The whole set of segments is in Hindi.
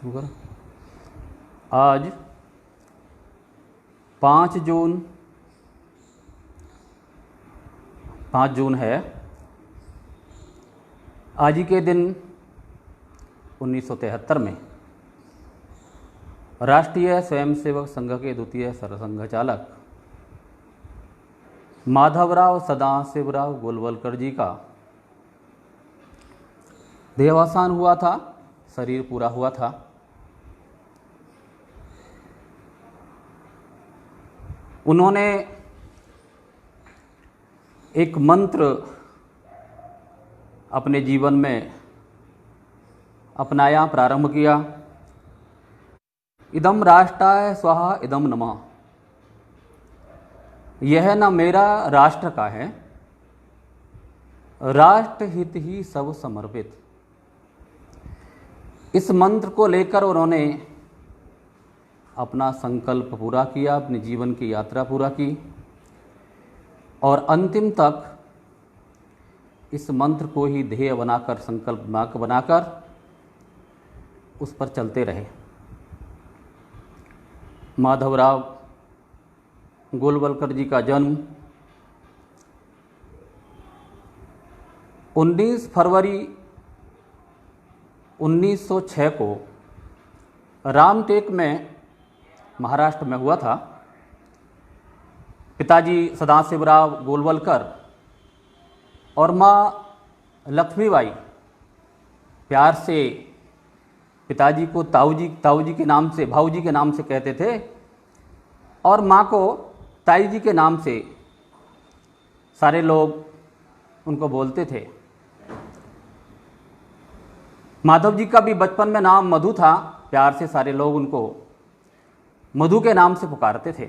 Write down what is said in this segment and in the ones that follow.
शुरू करो। आज 5 जून है। आज ही के दिन 1973 में राष्ट्रीय स्वयंसेवक संघ के द्वितीय सरसंघ चालक माधवराव सदाशिवराव गोलवलकर जी का देहावसान हुआ था, शरीर पूरा हुआ था। उन्होंने एक मंत्र अपने जीवन में अपनाया, प्रारंभ किया। इदम राष्ट्राय स्वाहा इदम नमः। यह न मेरा राष्ट्र का है, राष्ट्र हित ही सब समर्पित। इस मंत्र को लेकर उन्होंने अपना संकल्प पूरा किया, अपने जीवन की यात्रा पूरा की और अंतिम तक इस मंत्र को ही ध्येय बनाकर, संकल्प बनाकर उस पर चलते रहे। माधवराव गोलवलकर जी का जन्म 19 फरवरी 1906 को रामटेक में, महाराष्ट्र में हुआ था। पिताजी सदाशिवराव गोलवलकर और माँ लक्ष्मीबाई प्यार से पिताजी को ताऊजी के नाम से, भाऊजी के नाम से कहते थे और माँ को ताई जी के नाम से सारे लोग उनको बोलते थे। माधव जी का भी बचपन में नाम मधु था, प्यार से सारे लोग उनको मधु के नाम से पुकारते थे।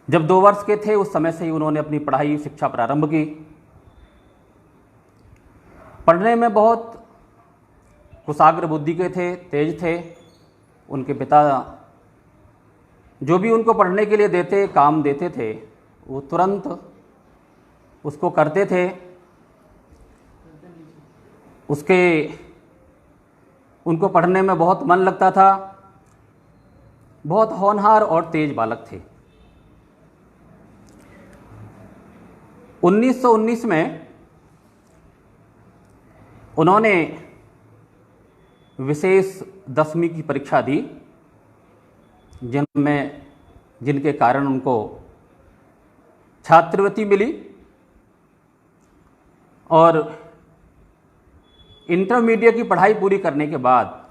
जब 2 वर्ष के थे उस समय से ही उन्होंने अपनी पढ़ाई, शिक्षा प्रारंभ की। पढ़ने में बहुत कुशाग्र बुद्धि के थे, तेज थे। उनके पिता जो भी उनको पढ़ने के लिए काम देते थे वो तुरंत उसको करते थे। उनको पढ़ने में बहुत मन लगता था। बहुत होनहार और तेज बालक थे। 1919 में उन्होंने विशेष 10वीं की परीक्षा दी, जिनके कारण उनको छात्रवृत्ति मिली और इंटरमीडिएट की पढ़ाई पूरी करने के बाद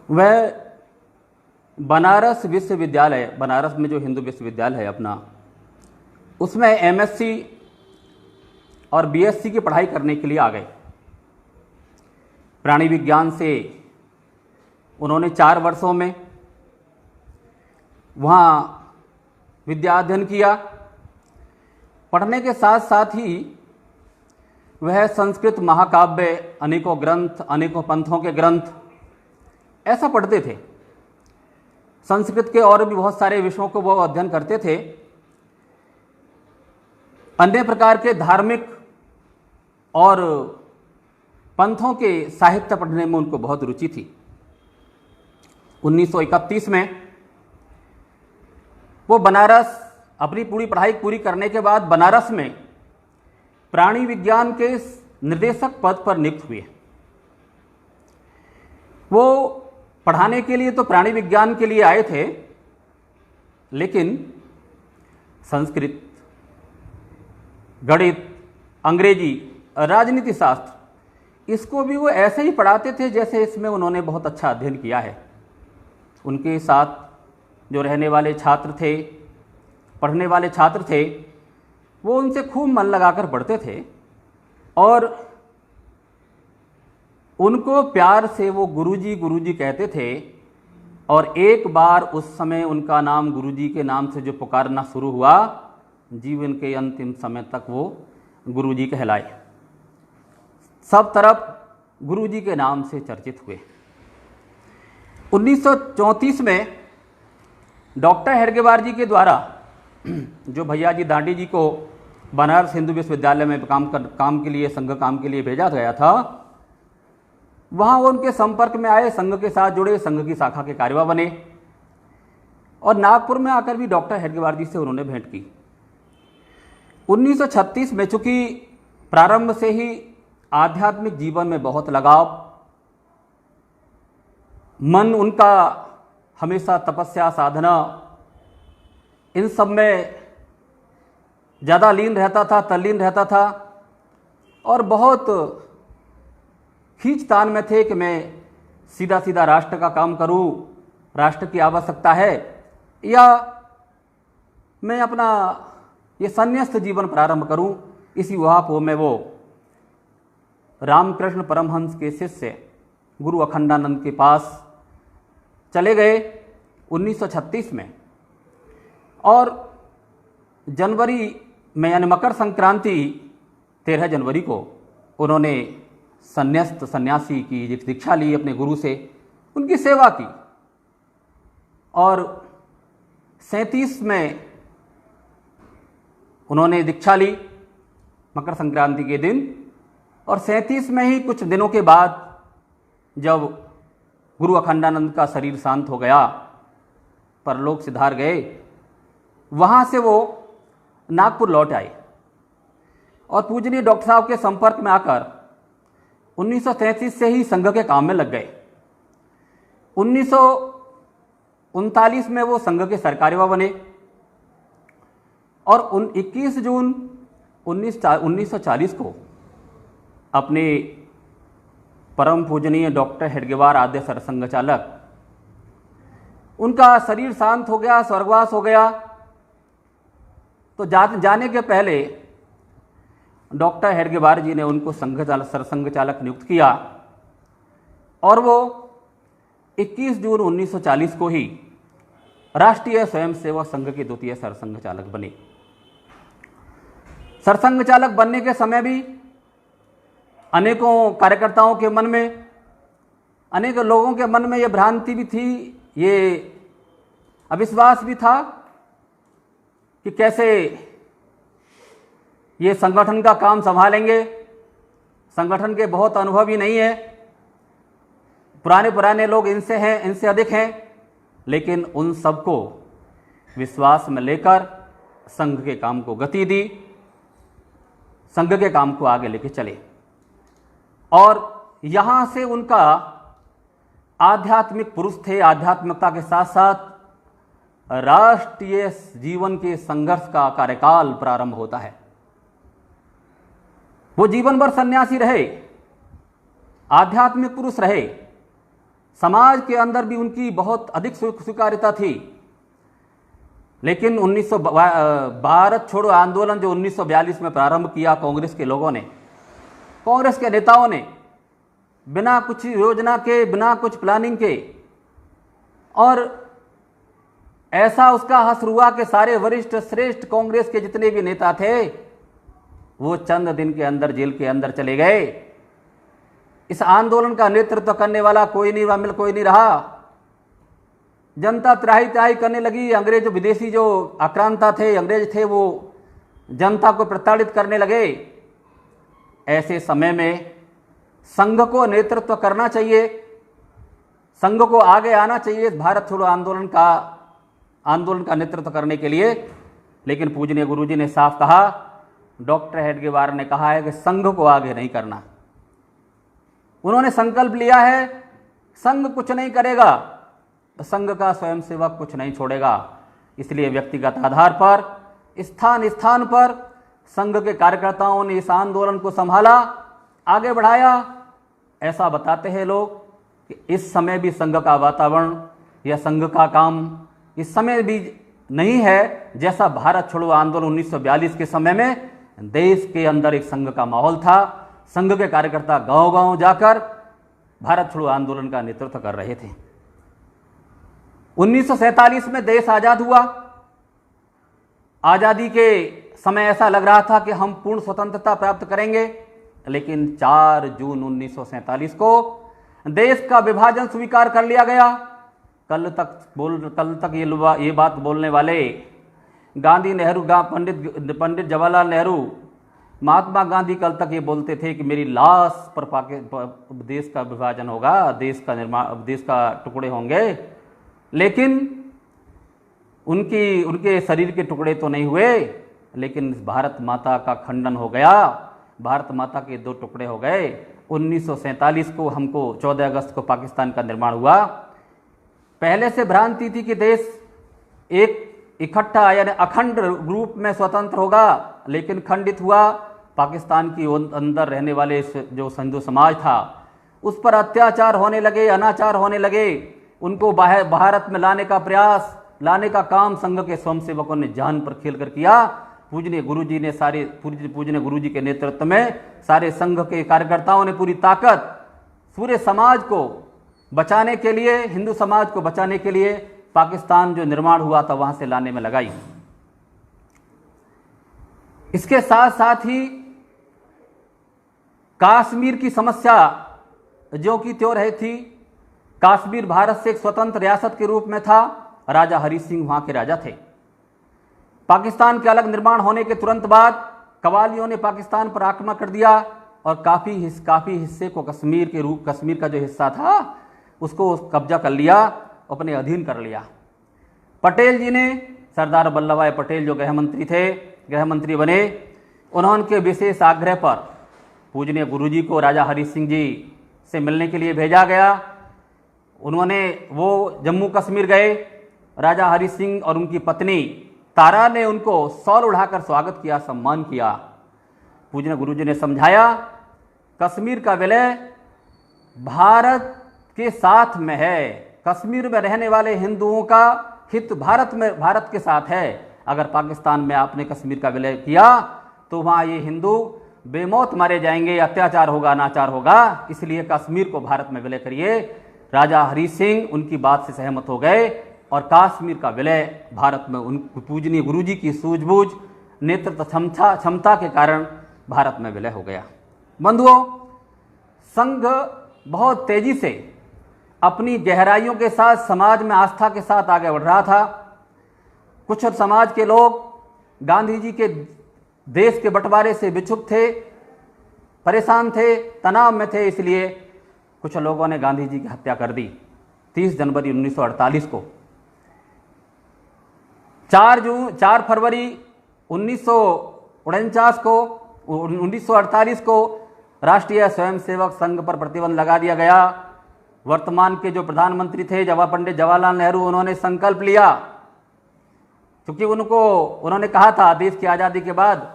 वह बनारस विश्वविद्यालय, बनारस में जो हिंदू विश्वविद्यालय है अपना, उसमें एमएससी और बीएससी की पढ़ाई करने के लिए आ गए। प्राणी विज्ञान से उन्होंने 4 वर्षों में वहाँ विद्या अध्ययन किया। पढ़ने के साथ साथ ही वह संस्कृत महाकाव्य, अनेकों ग्रंथ, अनेकों पंथों के ग्रंथ ऐसा पढ़ते थे। संस्कृत के और भी बहुत सारे विषयों को वो अध्ययन करते थे। अन्य प्रकार के धार्मिक और पंथों के साहित्य पढ़ने में उनको बहुत रुचि थी। 1931 में वो बनारस, अपनी पूरी पढ़ाई पूरी करने के बाद बनारस में प्राणी विज्ञान के निर्देशक पद पर नियुक्त हुए। वो पढ़ाने के लिए तो प्राणी विज्ञान के लिए आए थे, लेकिन संस्कृत, गणित, अंग्रेजी, राजनीति शास्त्र, इसको भी वो ऐसे ही पढ़ाते थे जैसे इसमें उन्होंने बहुत अच्छा अध्ययन किया है। उनके साथ जो रहने वाले छात्र थे, पढ़ने वाले छात्र थे, वो उनसे खूब मन लगाकर पढ़ते थे और उनको प्यार से वो गुरुजी गुरुजी कहते थे। और एक बार उस समय उनका नाम गुरुजी के नाम से जो पुकारना शुरू हुआ, जीवन के अंतिम समय तक वो गुरुजी कहलाए। सब तरफ गुरुजी के नाम से चर्चित हुए। 1934 में डॉक्टर हेडगेवार जी के द्वारा, जो भैया जी दांडी जी को बनारस हिंदू विश्वविद्यालय में काम के लिए, संघ काम के लिए भेजा गया था, वहाँ वो उनके संपर्क में आए, संघ के साथ जुड़े, संघ की शाखा के कार्यवाह बने और नागपुर में आकर भी डॉक्टर हेडगेवार जी से उन्होंने भेंट की। 1936 में चूंकि प्रारंभ से ही आध्यात्मिक जीवन में बहुत लगाव, मन उनका हमेशा तपस्या, साधना, इन सब में ज़्यादा लीन रहता था, तल्लीन रहता था और बहुत खींचतान में थे कि मैं सीधा सीधा राष्ट्र का काम करूं, राष्ट्र की आवश्यकता है, या मैं अपना ये संन्यास्त जीवन प्रारंभ करूं। इसी वहां में वो रामकृष्ण परमहंस के शिष्य गुरु अखंडानंद के पास चले गए 1936 में और जनवरी में यानी मकर संक्रांति 13 जनवरी को उन्होंने सन्यासी की दीक्षा ली, अपने गुरु से उनकी सेवा की और 37 में उन्होंने दीक्षा ली मकर संक्रांति के दिन और 37 में ही कुछ दिनों के बाद जब गुरु अखंडानंद का शरीर शांत हो गया, परलोक सिधार गए, वहाँ से वो नागपुर लौट आए और पूजनीय डॉक्टर साहब के संपर्क में आकर 1933 से ही संघ के काम में लग गए। 1939 में वो संघ के सरकार्यवाह बने और 21 जून 1940 को अपने परम पूजनीय डॉक्टर हेडगेवार आद्य सरसंघ चालक, उनका शरीर शांत हो गया, स्वर्गवास हो गया, तो जाने के पहले डॉक्टर हेडगेवार जी ने उनको सरसंघ चालक नियुक्त किया और वो 21 जून 1940 को ही राष्ट्रीय स्वयंसेवक संघ के द्वितीय सरसंघ चालक बने। सरसंघ चालक बनने के समय भी अनेकों कार्यकर्ताओं के मन में, अनेक लोगों के मन में ये भ्रांति भी थी, ये अविश्वास भी था कि कैसे ये संगठन का काम संभालेंगे। संगठन के बहुत अनुभव ही नहीं है, पुराने लोग इनसे हैं, इनसे अधिक हैं, लेकिन उन सबको विश्वास में लेकर संघ के काम को गति दी, संघ के काम को आगे लेके चले और यहाँ से उनका आध्यात्मिक पुरुष थे। आध्यात्मिकता के साथ साथ राष्ट्रीय जीवन के संघर्ष का कार्यकाल प्रारंभ होता है। वो जीवन भर सन्यासी रहे, आध्यात्मिक पुरुष रहे, समाज के अंदर भी उनकी बहुत अधिक स्वीकार्यता थी। लेकिन भारत छोड़ो आंदोलन जो 1942 में प्रारंभ किया कांग्रेस के लोगों ने, कांग्रेस के नेताओं ने, बिना कुछ योजना के, बिना कुछ प्लानिंग के, और ऐसा उसका असर हुआ कि सारे वरिष्ठ श्रेष्ठ कांग्रेस के जितने भी नेता थे वो चंद दिन के अंदर जेल के अंदर चले गए। इस आंदोलन का नेतृत्व करने वाला कोई नहीं रहा। जनता त्राही त्राही करने लगी। अंग्रेज विदेशी जो आक्रांता थे, अंग्रेज थे, वो जनता को प्रताड़ित करने लगे। ऐसे समय में संघ को नेतृत्व करना चाहिए, संघ को आगे आना चाहिए भारत छोड़ो आंदोलन का नेतृत्व करने के लिए। लेकिन पूजनीय गुरुजी ने साफ कहा, डॉक्टर हेडगेवार ने कहा है कि संघ को आगे नहीं करना। उन्होंने संकल्प लिया है संघ कुछ नहीं करेगा, संघ का स्वयंसेवक कुछ नहीं छोड़ेगा। इसलिए व्यक्तिगत आधार पर स्थान स्थान पर संघ के कार्यकर्ताओं ने इस आंदोलन को संभाला, आगे बढ़ाया। ऐसा बताते हैं लोग कि इस समय भी संघ का वातावरण या संघ का काम इस समय भी नहीं है जैसा भारत छोड़ो आंदोलन 1942 के समय में देश के अंदर एक संघ का माहौल था। संघ के कार्यकर्ता गांव-गांव जाकर भारत छोड़ो आंदोलन का नेतृत्व कर रहे थे। 1947 में देश आजाद हुआ। आजादी के समय ऐसा लग रहा था कि हम पूर्ण स्वतंत्रता प्राप्त करेंगे, लेकिन 4 जून 1947 को देश का विभाजन स्वीकार कर लिया गया। कल तक ये बात बोलने वाले गांधी, नेहरू, पंडित जवाहरलाल नेहरू, महात्मा गांधी कल तक ये बोलते थे कि मेरी लाश पर देश का विभाजन होगा, देश का निर्माण, देश का टुकड़े होंगे, लेकिन उनके शरीर के टुकड़े तो नहीं हुए, लेकिन भारत माता का खंडन हो गया, भारत माता के 2 टुकड़े हो गए। 1947 को हमको 14 अगस्त को पाकिस्तान का निर्माण हुआ। पहले से भ्रांति थी कि देश एक इकट्ठा यानी अखंड रूप में स्वतंत्र होगा, लेकिन खंडित हुआ। पाकिस्तान की अंदर रहने वाले जो हिंदू समाज था उस पर अत्याचार होने लगे, अनाचार होने लगे। उनको भारत में लाने का काम संघ के स्वयंसेवकों ने जान पर खेल कर किया। पूजनीय गुरुजी के नेतृत्व में सारे संघ के कार्यकर्ताओं ने पूरी ताकत पूरे समाज को बचाने के लिए, हिंदू समाज को बचाने के लिए पाकिस्तान जो निर्माण हुआ था वहां से लाने में लगाई। इसके साथ साथ ही कश्मीर की समस्या जो कि त्यों रही थी। कश्मीर भारत से एक स्वतंत्र रियासत के रूप में था। राजा हरि सिंह वहां के राजा थे। पाकिस्तान के अलग निर्माण होने के तुरंत बाद कवालियों ने पाकिस्तान पर आक्रमण कर दिया और काफी हिस्से को कश्मीर का जो हिस्सा था उसको कब्जा कर लिया, अपने अधीन कर लिया। पटेल जी ने, सरदार वल्लभ भाई पटेल जो गृह मंत्री बने, उन्होंने विशेष आग्रह पर पूजनीय गुरुजी को राजा हरि सिंह जी से मिलने के लिए भेजा गया। वो जम्मू कश्मीर गए। राजा हरि सिंह और उनकी पत्नी तारा ने उनको शॉल उड़ाकर स्वागत किया, सम्मान किया। पूजनीय गुरुजी ने समझाया कश्मीर का विलय भारत के साथ में है, कश्मीर में रहने वाले हिंदुओं का हित भारत के साथ है। अगर पाकिस्तान में आपने कश्मीर का विलय किया तो वहां ये हिंदू बेमौत मारे जाएंगे, अत्याचार होगा, अनाचार होगा, इसलिए कश्मीर को भारत में विलय करिए। राजा हरि सिंह उनकी बात से सहमत हो गए और कश्मीर का विलय भारत में उन पूजनीय गुरुजी की सूझबूझ, नेतृत्व क्षमता के कारण भारत में विलय हो गया। बंधुओं, संघ बहुत तेजी से अपनी गहराइयों के साथ समाज में आस्था के साथ आगे बढ़ रहा था। कुछ समाज के लोग गांधी जी के देश के बंटवारे से विक्षुब्ध थे, परेशान थे, तनाव में थे, इसलिए कुछ लोगों ने गांधी जी की हत्या कर दी 30 जनवरी 1948 को। 4 फरवरी 1948 को राष्ट्रीय स्वयंसेवक संघ पर प्रतिबंध लगा दिया गया। वर्तमान के जो प्रधानमंत्री थे पंडित जवाहरलाल नेहरू, उन्होंने संकल्प लिया, क्योंकि उन्होंने कहा था देश की आज़ादी के बाद,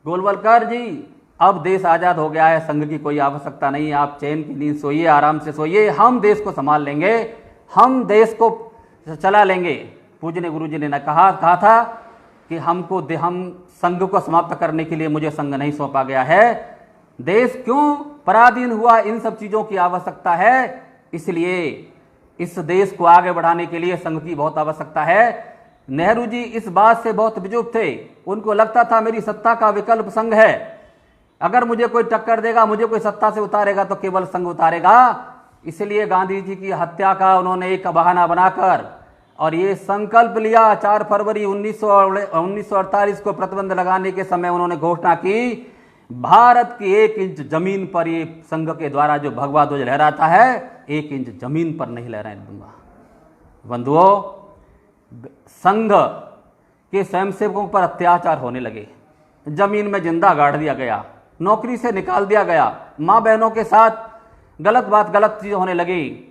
गोलवलकर जी अब देश आज़ाद हो गया है, संघ की कोई आवश्यकता नहीं, आप चैन की नींद सोइए, आराम से सोइए, हम देश को संभाल लेंगे, हम देश को चला लेंगे। पूजनीय गुरुजी ने कहा था कि हम संघ को समाप्त करने के लिए मुझे संघ नहीं सौंपा गया है, देश क्यों पराधीन हुआ, इन सब चीज़ों की आवश्यकता है, इसलिए इस देश को आगे बढ़ाने के लिए संघ की बहुत आवश्यकता है। नेहरू जी इस बात से बहुत विचुप थे, उनको लगता था मेरी सत्ता का विकल्प संघ है, अगर मुझे कोई टक्कर देगा, मुझे कोई सत्ता से उतारेगा तो केवल संघ उतारेगा। इसलिए गांधी जी की हत्या का उन्होंने एक बहाना बनाकर और ये संकल्प लिया। 4 फरवरी 1948 को प्रतिबंध लगाने के समय उन्होंने घोषणा की, भारत की 1 इंच जमीन पर ये संघ के द्वारा जो भगवा ध्वज लहराता है, 1 इंच जमीन पर नहीं लहराने दूंगा। बंधुओं, संघ के स्वयंसेवकों पर अत्याचार होने लगे, जमीन में जिंदा गाड़ दिया गया, नौकरी से निकाल दिया गया, माँ बहनों के साथ गलत चीज होने लगी।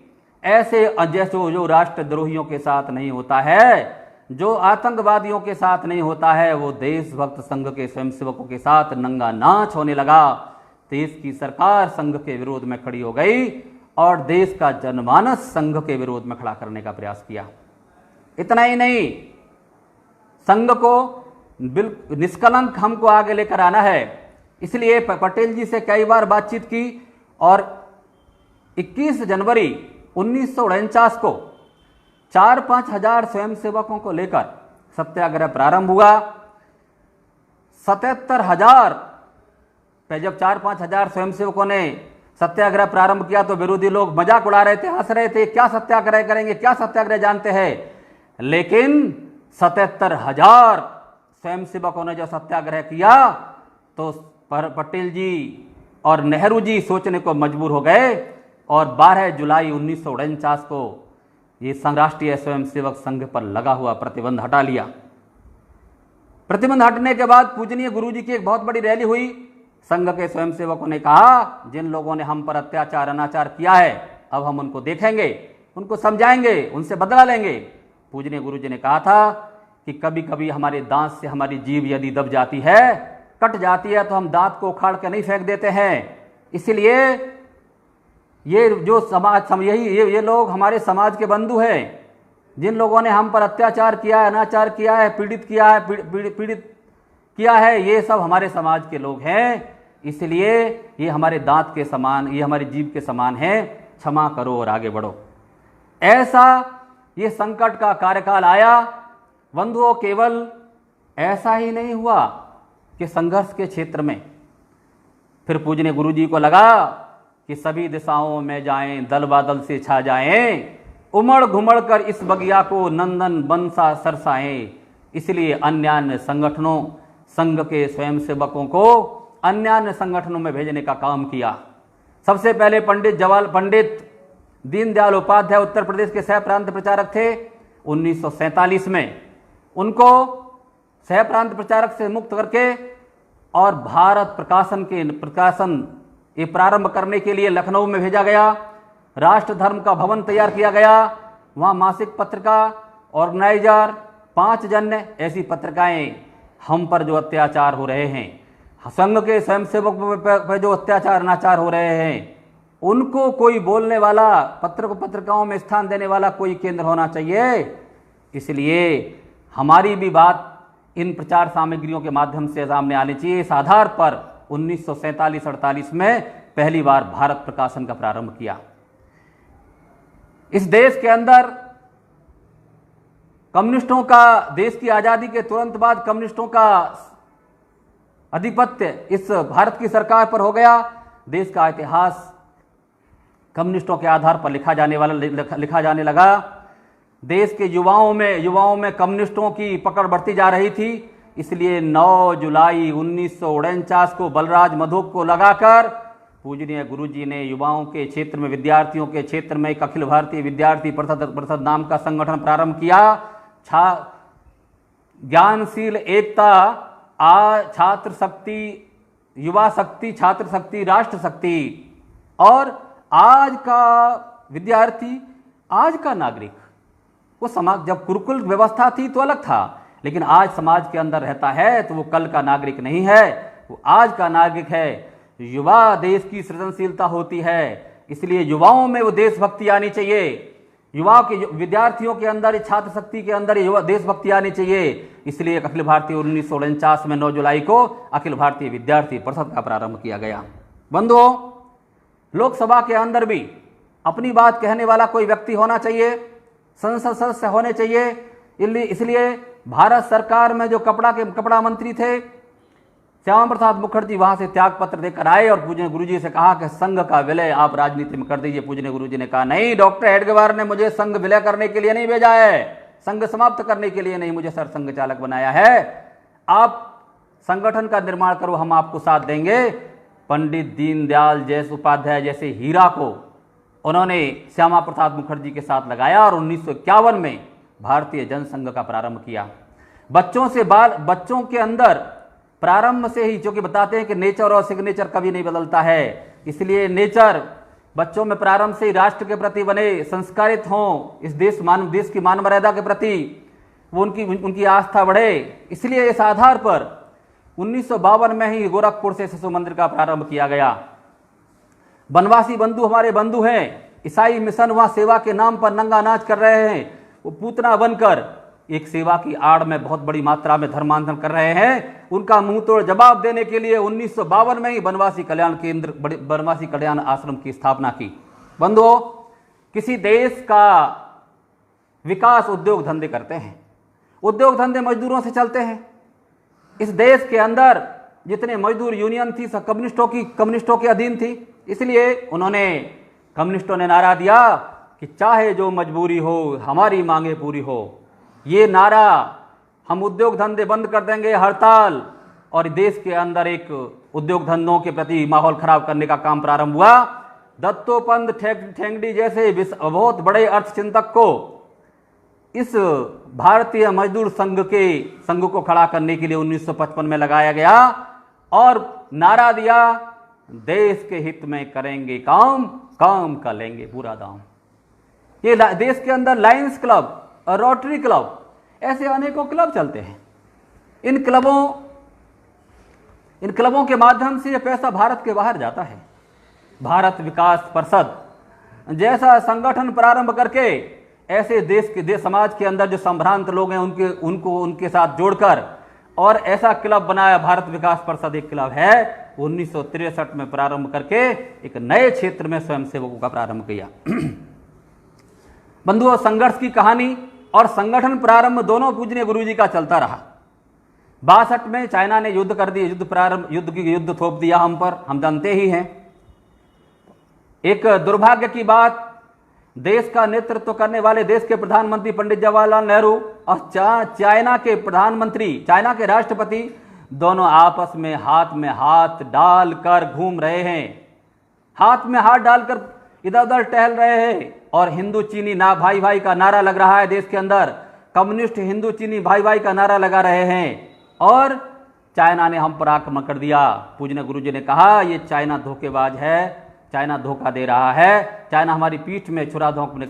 ऐसे जैसे जो राष्ट्रद्रोहियों के साथ नहीं होता है, जो आतंकवादियों के साथ नहीं होता है, वो देशभक्त संघ के स्वयंसेवकों के साथ नंगा नाच होने लगा। देश की सरकार संघ के विरोध में खड़ी हो गई और देश का जनमानस संघ के विरोध में खड़ा करने का प्रयास किया। इतना ही नहीं, संघ को निष्कलंक हमको आगे लेकर आना है, इसलिए पटेल जी से कई बार बातचीत की और 21 जनवरी 1949 को 4-5 हजार स्वयंसेवकों को लेकर सत्याग्रह प्रारंभ हुआ। 77,000 जब 4-5 हजार स्वयंसेवकों ने सत्याग्रह प्रारंभ किया तो विरोधी लोग मजाक उड़ा रहे थे, हंस रहे थे, क्या सत्याग्रह करेंगे, क्या सत्याग्रह जानते हैं। लेकिन 77,000 स्वयंसेवकों ने जो सत्याग्रह किया तो पटेल जी और नेहरू जी सोचने को मजबूर हो गए और 12 जुलाई 1949 को ये राष्ट्रीय स्वयंसेवक संघ पर लगा हुआ प्रतिबंध हटा लिया। प्रतिबंध हटने के बाद पूजनीय गुरुजी की एक बहुत बड़ी रैली हुई। संघ के स्वयंसेवकों ने कहा, जिन लोगों ने हम पर अत्याचार अनाचार किया है, अब हम उनको देखेंगे, उनको समझाएंगे, उनसे बदला लेंगे। पूजनीय गुरुजी ने कहा था कि कभी कभी हमारे दांत से हमारी जीभ यदि दब जाती है, कट जाती है, तो हम दांत को उखाड़ के नहीं फेंक देते हैं। इसलिए ये जो समाज ये लोग हमारे समाज के बंधु हैं, जिन लोगों ने हम पर अत्याचार किया है, अनाचार किया है, पीड़ित किया है, ये सब हमारे समाज के लोग हैं। इसलिए ये हमारे दांत के समान, ये हमारी जीभ के समान है, क्षमा करो और आगे बढ़ो। ऐसा ये संकट का कार्यकाल आया। बंधुओं, केवल ऐसा ही नहीं हुआ कि संघर्ष के क्षेत्र में फिर पूजनीय गुरुजी को लगा कि सभी दिशाओं में जाएं, दल बादल से छा जाएं, उमड़ घुमड़ कर इस बगिया को नंदन बनसा सरसाएं। इसलिए अन्य संगठनों, संघ के स्वयंसेवकों को अन्य संगठनों में भेजने का काम किया। सबसे पहले पंडित दीनदयाल उपाध्याय उत्तर प्रदेश के सह प्रांत प्रचारक थे। 1947 में उनको सह प्रांत प्रचारक से मुक्त करके और भारत प्रकाशन ये प्रारंभ करने के लिए लखनऊ में भेजा गया। राष्ट्र धर्म का भवन तैयार किया गया। वहाँ मासिक पत्रिका, ऑर्गेनाइजर, 5 जन्य ऐसी पत्रिकाएं हम पर जो अत्याचार हो रहे हैं, संघ के स्वयंसेवकों पर जो अत्याचार अनाचार हो रहे हैं, उनको कोई बोलने वाला, पत्रिकाओं में स्थान देने वाला कोई केंद्र होना चाहिए। इसलिए हमारी भी बात इन प्रचार सामग्रियों के माध्यम से सामने आनी चाहिए। इस आधार पर 1947-48 में पहली बार भारत प्रकाशन का प्रारंभ किया। इस देश के अंदर कम्युनिस्टों का, देश की आजादी के तुरंत बाद कम्युनिस्टों का आधिपत्य इस भारत की सरकार पर हो गया। देश का इतिहास कम्युनिस्टों के आधार पर लिखा जाने लगा। देश के युवाओं में कम्युनिस्टों की पकड़ बढ़ती जा रही थी। इसलिए 9 जुलाई 1949 को बलराज मधोक को लगाकर पूजनीय गुरुजी ने युवाओं के क्षेत्र में, विद्यार्थियों के क्षेत्र में एक अखिल भारतीय विद्यार्थी परिषद नाम का संगठन प्रारंभ किया। ज्ञानशील एकता, छात्र शक्ति, युवा शक्ति, छात्र शक्ति, राष्ट्र शक्ति। और आज का विद्यार्थी, आज का नागरिक, वो समाज, जब गुरुकुल व्यवस्था थी तो अलग था, लेकिन आज समाज के अंदर रहता है तो वो कल का नागरिक नहीं है, वो आज का नागरिक है। युवा देश की सृजनशीलता होती है। इसलिए युवाओं में वो देशभक्ति आनी चाहिए। युवाओं के, विद्यार्थियों के अंदर, छात्र शक्ति के अंदर युवा देशभक्ति आनी चाहिए। इसलिए अखिल भारतीय 1949 में 9 जुलाई को अखिल भारतीय विद्यार्थी परिषद का प्रारंभ किया गया। बंधुओं, लोकसभा के अंदर भी अपनी बात कहने वाला कोई व्यक्ति होना चाहिए, संसद सदस्य होने चाहिए। इसलिए भारत सरकार में जो कपड़ा मंत्री थे श्यामा प्रसाद मुखर्जी, वहां से त्याग पत्र देकर आए और पूजनीय गुरुजी से कहा कि संघ का विलय आप राजनीति में कर दीजिए। पूजनीय गुरुजी ने कहा, नहीं, डॉक्टर हेडगेवार ने मुझे संघ विलय करने के लिए नहीं भेजा है, संघ समाप्त करने के लिए नहीं, मुझे सरसंघ चालक बनाया है। आप संगठन का निर्माण करो, हम आपको साथ देंगे। पंडित दीनदयाल उपाध्याय जैसे हीरा को उन्होंने श्यामा प्रसाद मुखर्जी के साथ लगाया और 1951 में भारतीय जनसंघ का प्रारंभ किया। बच्चों के अंदर प्रारंभ से ही, जो कि बताते हैं कि नेचर और सिग्नेचर कभी नहीं बदलता है, इसलिए नेचर बच्चों में प्रारंभ से ही राष्ट्र के प्रति बने, संस्कारित हों, इस देश की मान मर्यादा के प्रति वो उनकी आस्था बढ़े। इसलिए इस आधार पर 1952 में ही गोरखपुर से शिशु मंदिर का प्रारंभ किया गया। बनवासी बंधु हमारे बंधु हैं। ईसाई मिशन वहां सेवा के नाम पर नंगा नाच कर रहे हैं। वो पूतना बनकर एक सेवा की आड़ में बहुत बड़ी मात्रा में धर्मांतरण कर रहे हैं। उनका मुंह तोड़ जवाब देने के लिए 1952 में ही बनवासी कल्याण आश्रम की स्थापना की। बंधुओं, किसी देश का विकास उद्योग धंधे करते हैं। उद्योग धंधे मजदूरों से चलते हैं। इस देश के अंदर जितने मजदूर यूनियन थी सब कम्युनिस्टों के अधीन थी। इसलिए कम्युनिस्टों ने नारा दिया कि चाहे जो मजबूरी हो, हमारी मांगे पूरी हो। ये नारा, हम उद्योग धंधे बंद कर देंगे, हड़ताल, और देश के अंदर एक उद्योग धंधों के प्रति माहौल खराब करने का काम प्रारंभ हुआ। दत्तोपंत ठेंगड़ी जैसे बहुत बड़े अर्थचिंतक को इस भारतीय मजदूर संघ को खड़ा करने के लिए 1955 में लगाया गया और नारा दिया, देश के हित में करेंगे काम, काम का लेंगे पूरा दाम। ये देश के अंदर लायंस क्लब और रोटरी क्लब, ऐसे अनेकों क्लब चलते हैं। इन क्लबों के माध्यम से यह पैसा भारत के बाहर जाता है। भारत विकास परिषद जैसा संगठन प्रारंभ करके ऐसे देश समाज के अंदर जो संभ्रांत लोग हैं उनके साथ जोड़कर और ऐसा क्लब बनाया। भारत विकास परिषद एक क्लब है, 1963 में प्रारंभ करके एक नए क्षेत्र में स्वयंसेवकों का प्रारंभ किया। बंधुओं, संघर्ष की कहानी और संगठन प्रारंभ दोनों पूजनीय गुरुजी का चलता रहा। 62 में चाइना ने युद्ध कर दिया, युद्ध थोप दिया हम पर, हम जानते ही हैं। एक दुर्भाग्य की बात, देश का नेतृत्व करने वाले देश के प्रधानमंत्री पंडित जवाहरलाल नेहरू और चाइना के राष्ट्रपति दोनों आपस में हाथ डालकर घूम रहे हैं, हाथ में हाथ डालकर इधर उधर टहल रहे हैं और हिंदू चीनी भाई भाई का नारा लग रहा है। देश के अंदर कम्युनिस्ट हिंदू चीनी भाई भाई का नारा लगा रहे हैं और चाइना ने हम पर आक्रमण कर दिया। पूजनीय गुरुजी ने कहा, ये चाइना धोखेबाज है, चाइना धोखा दे रहा है, चाइना हमारी पीठ में छुरा घोंपने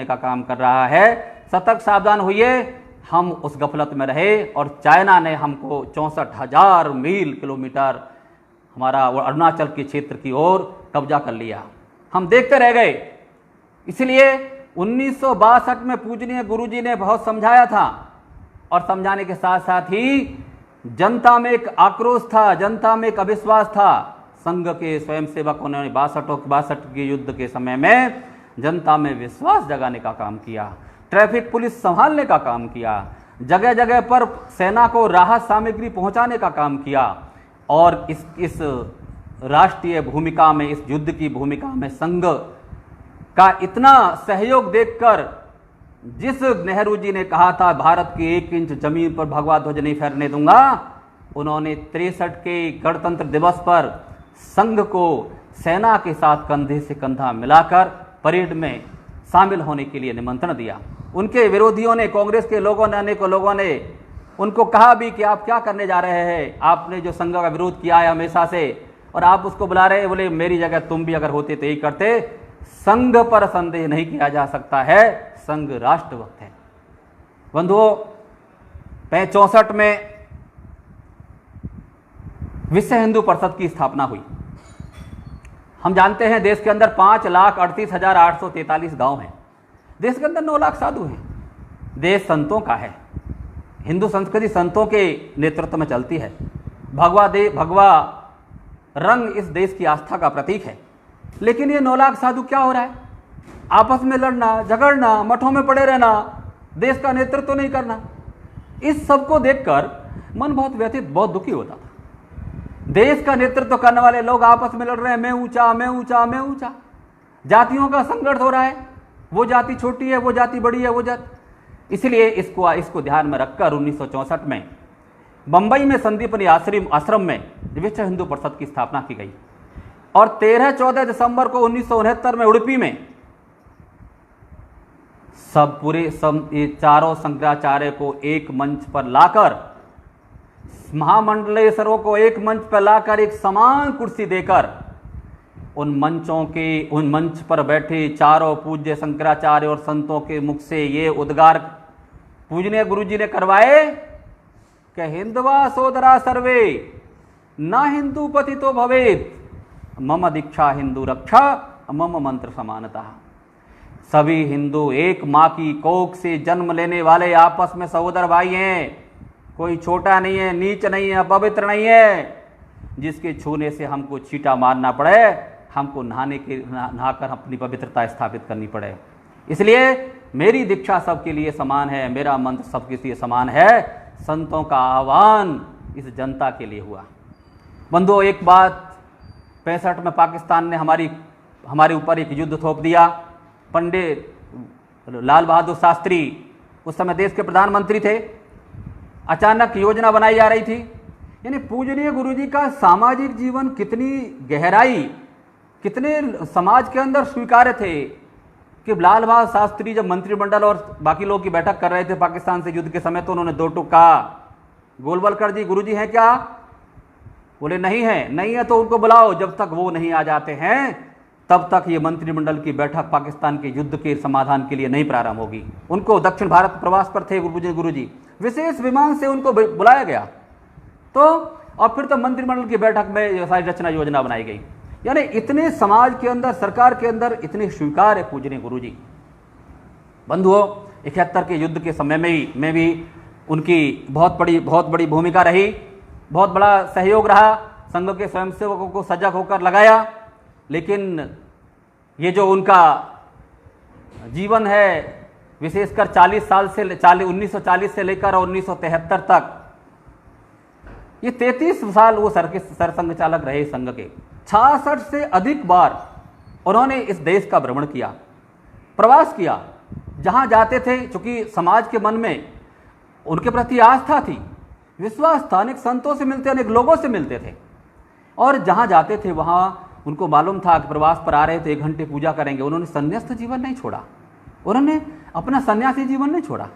का काम कर रहा है। सतर्क सावधान होइए। हम उस गफलत में रहे और चाइना ने हमको 64,000 किलोमीटर हमारा अरुणाचल के क्षेत्र की ओर कब्जा कर लिया। हम देखते रह गए। इसलिए 1962 में पूजनीय गुरुजी ने बहुत समझाया था और समझाने के साथ साथ ही जनता में एक आक्रोश था, जनता में एक अविश्वास था। संघ के स्वयंसेवकों ने 62 के युद्ध के समय में जनता में विश्वास जगाने का काम किया, ट्रैफिक पुलिस संभालने का काम किया, जगह जगह पर सेना को राहत सामग्री पहुंचाने का काम किया और इस राष्ट्रीय भूमिका में, इस युद्ध की भूमिका में संघ का इतना सहयोग देखकर जिस नेहरू जी ने कहा था भारत के 1 इंच जमीन पर भगवा ध्वज नहीं फहरने दूंगा, उन्होंने 63 के गणतंत्र दिवस पर संघ को सेना के साथ कंधे से कंधा मिलाकर परेड में शामिल होने के लिए निमंत्रण दिया। उनके विरोधियों ने, कांग्रेस के लोगों ने, अनेकों लोगों ने उनको कहा भी कि आप क्या करने जा रहे हैं, आपने जो संघ का विरोध किया है हमेशा से और आप उसको बुला रहे हैं। बोले, मेरी जगह तुम भी अगर होते तो यही करते। संघ पर संदेह नहीं किया जा सकता है, संघ राष्ट्रभक्त है। बंधुओं, 64 में विश्व हिंदू परिषद की स्थापना हुई। हम जानते हैं देश के अंदर 5,38,843 गांव हैं। देश के अंदर 9 लाख साधु हैं। देश संतों का है। हिंदू संस्कृति संतों के नेतृत्व में चलती है। भगवा रंग इस देश की आस्था का प्रतीक है। लेकिन ये 9 लाख साधु क्या हो रहा है? आपस में लड़ना, झगड़ना, मठों में पड़े रहना, देश का नेतृत्व नहीं करना। इस सब को देखकर मन बहुत व्यथित, बहुत दुखी होता था। देश का नेतृत्व करने वाले लोग आपस में लड़ रहे हैं, मैं ऊंचा, मैं ऊंचा, मैं ऊंचा। जातियों का संघर्ष हो रहा है, वो जाति छोटी है, वो जाति बड़ी है, वो जाति। इसलिए इसको ध्यान में रखकर 1964 में बंबई में संदीपनी आश्रम में विश्व हिंदू परिषद की स्थापना की गई और 13-14 दिसंबर को 1969 में उडुपी में ये चारों शंकराचार्य को एक मंच पर लाकर, महामंडलेश्वरों को एक मंच पर लाकर, एक समान कुर्सी देकर उन मंच पर बैठे चारों पूज्य शंकराचार्य और संतों के मुख से ये उद्गार पूजनीय गुरुजी ने करवाए कि हिंदवा सोदरा सर्वे न हिंदू पतितो भवेत, मम दीक्षा हिंदू रक्षा, मम मंत्र समानता। सभी हिंदू एक माँ की कोख से जन्म लेने वाले आपस में सहोदर भाई हैं। कोई छोटा नहीं है, नीच नहीं है, अपवित्र नहीं है जिसके छूने से हमको छींटा मारना पड़े, हमको नहाकर अपनी पवित्रता स्थापित करनी पड़े। इसलिए मेरी दीक्षा सबके लिए समान है, मेरा मंत्र सबके लिए समान है। संतों का आह्वान इस जनता के लिए हुआ। बंधुओं, एक बात, 65 में पाकिस्तान ने हमारे ऊपर एक युद्ध थोप दिया। पंडित लाल बहादुर शास्त्री उस समय देश के प्रधानमंत्री थे। अचानक योजना बनाई जा रही थी यानी पूजनीय गुरुजी का सामाजिक जीवन कितनी गहराई, कितने समाज के अंदर स्वीकार्य थे कि लाल बहादुर शास्त्री जब मंत्रिमंडल और बाकी लोग की बैठक कर रहे थे पाकिस्तान से युद्ध के समय, तो उन्होंने दो टूक कहा, गोलवलकर जी गुरुजी हैं क्या? बोले नहीं है। नहीं है तो उनको बुलाओ, जब तक वो नहीं आ जाते हैं तब तक ये मंत्रिमंडल की बैठक पाकिस्तान के युद्ध के समाधान के लिए नहीं प्रारंभ होगी। उनको दक्षिण भारत प्रवास पर थे गुरुजी, विशेष विमान से उनको बुलाया गया, तो और फिर तो मंत्रिमंडल की बैठक में सारी रचना योजना बनाई गई। यानी इतने समाज के अंदर, सरकार के अंदर इतने स्वीकार है पूजनीय गुरुजी। बंधुओं, 71 के युद्ध के समय में भी उनकी बहुत बड़ी भूमिका रही, बहुत बड़ा सहयोग रहा, संघ के स्वयंसेवकों को सजग होकर लगाया। लेकिन ये जो उनका जीवन है, विशेषकर 1940 से लेकर 1973 तक, ये 33 साल वो सरसंघ चालक रहे संघ के। 66 से अधिक बार उन्होंने इस देश का भ्रमण किया, प्रवास किया। जहां जाते थे, चूंकि समाज के मन में उनके प्रति आस्था थी, विश्वास था, अनेक संतों से मिलते, अनेक लोगों से मिलते थे, और जहां जाते थे वहां उनको मालूम था कि प्रवास पर आ रहे थे, 1 घंटे पूजा करेंगे। उन्होंने संन्यास्त जीवन नहीं छोड़ा, उन्होंने अपना सन्यासी जीवन नहीं छोड़ा।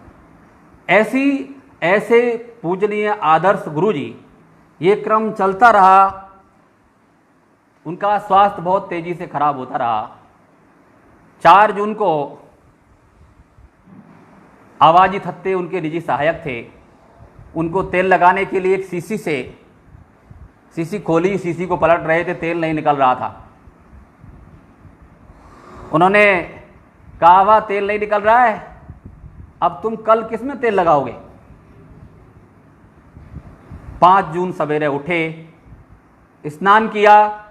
ऐसे पूजनीय आदर्श गुरुजी, ये क्रम चलता रहा। उनका स्वास्थ्य बहुत तेजी से खराब होता रहा। 4 जून को आवाजी थत्ते उनके निजी सहायक थे, उनको तेल लगाने के लिए एक शीशी खोली, शीशी को पलट रहे थे, तेल नहीं निकल रहा था। उन्होंने कहा, वाह तेल नहीं निकल रहा है, अब तुम कल किस में तेल लगाओगे? 5 जून सवेरे उठे, स्नान किया,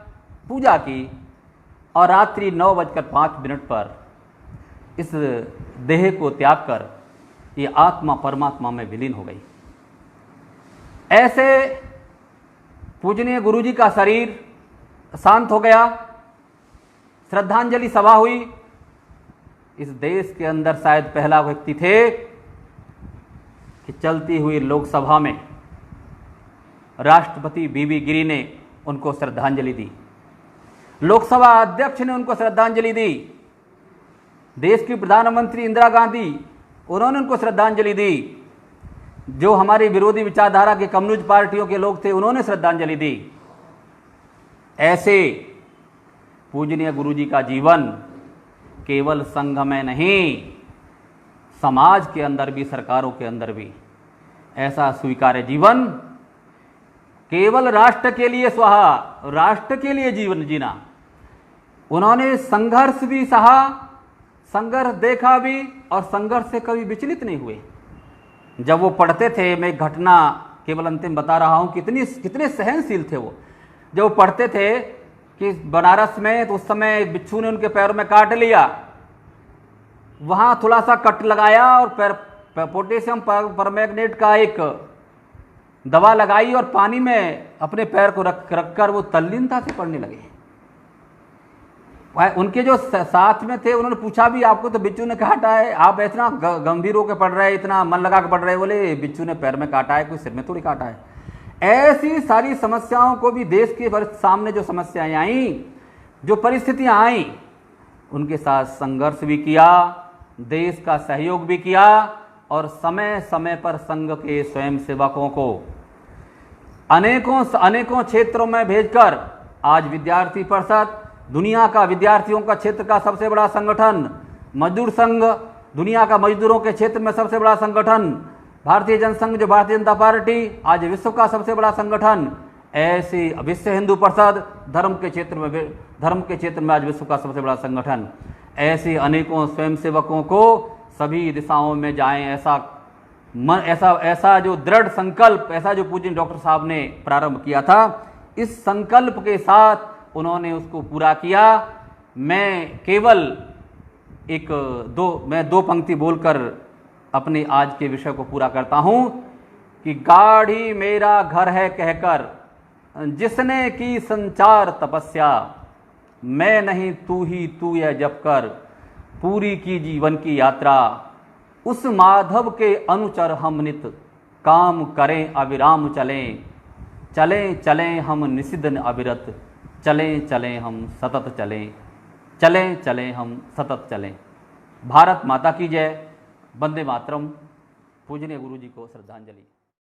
पूजा की, और रात्रि 9:05 पर इस देह को त्याग कर ये आत्मा परमात्मा में विलीन हो गई। ऐसे पूजनीय गुरुजी का शरीर शांत हो गया। श्रद्धांजलि सभा हुई। इस देश के अंदर शायद पहला व्यक्ति थे कि चलती हुई लोकसभा में राष्ट्रपति बीबी गिरी ने उनको श्रद्धांजलि दी, लोकसभा अध्यक्ष ने उनको श्रद्धांजलि दी, देश की प्रधानमंत्री इंदिरा गांधी, उन्होंने उनको श्रद्धांजलि दी, जो हमारी विरोधी विचारधारा के कम्युनिस्ट पार्टियों के लोग थे उन्होंने श्रद्धांजलि दी। ऐसे पूजनीय गुरुजी का जीवन केवल संघ में नहीं, समाज के अंदर भी, सरकारों के अंदर भी ऐसा स्वीकार्य जीवन, केवल राष्ट्र के लिए स्वाहा, राष्ट्र के लिए जीवन जीना। उन्होंने संघर्ष भी सहा, संघर्ष देखा भी, और संघर्ष से कभी विचलित नहीं हुए। जब वो पढ़ते थे, मैं एक घटना केवल अंतिम बता रहा हूँ, कितने सहनशील थे वो। जब वो पढ़ते थे कि बनारस में, तो उस समय बिच्छू ने उनके पैरों में काट लिया, वहां थोड़ा सा कट लगाया और पोटेशियम परमैंगनेट का एक दवा लगाई और पानी में अपने पैर को रखकर वो तल्लीनता से पढ़ने लगे। उनके जो साथ में थे उन्होंने पूछा भी, आपको तो बिच्छू ने काटा है, आप इतना गंभीर होकर पढ़ रहे हैं, इतना मन लगा कर पढ़ रहे हैं? बोले बिच्छू ने पैर में काटा है, कोई सिर में थोड़ी काटा है। ऐसी सारी समस्याओं को भी, देश के सामने जो समस्याएं आई, जो परिस्थितियां आई, उनके साथ संघर्ष भी किया, देश का सहयोग भी किया, और समय समय पर संघ के स्वयंसेवकों को अनेकों क्षेत्रों में भेजकर आज विद्यार्थी परिषद, दुनिया का विद्यार्थियों का क्षेत्र का सबसे बड़ा संगठन, मजदूर संघ, दुनिया का मजदूरों के क्षेत्र में सबसे बड़ा संगठन, भारतीय जनसंघ जो भारतीय जनता पार्टी, आज विश्व का सबसे बड़ा संगठन, ऐसे विश्व हिंदू परिषद, धर्म के क्षेत्र में आज विश्व का सबसे बड़ा संगठन, ऐसे अनेकों स्वयंसेवकों को सभी दिशाओं में जाएं, ऐसा जो दृढ़ संकल्प, ऐसा जो पूज्य डॉक्टर साहब ने प्रारंभ किया था, इस संकल्प के साथ उन्होंने उसको पूरा किया। मैं केवल दो पंक्ति बोलकर अपने आज के विषय को पूरा करता हूं कि गाढ़ी मेरा घर है कहकर जिसने की संचार तपस्या, मैं नहीं तू ही तू यह जप कर पूरी की जीवन की यात्रा, उस माधव के अनुचर हम नित काम करें अविराम चलें, चलें चलें हम निषिद्ध अविरत, चलें चलें हम सतत चलें, चलें चलें हम सतत चलें। भारत माता की जय। वंदे मातरम। पूजनीय गुरु जी को श्रद्धांजलि।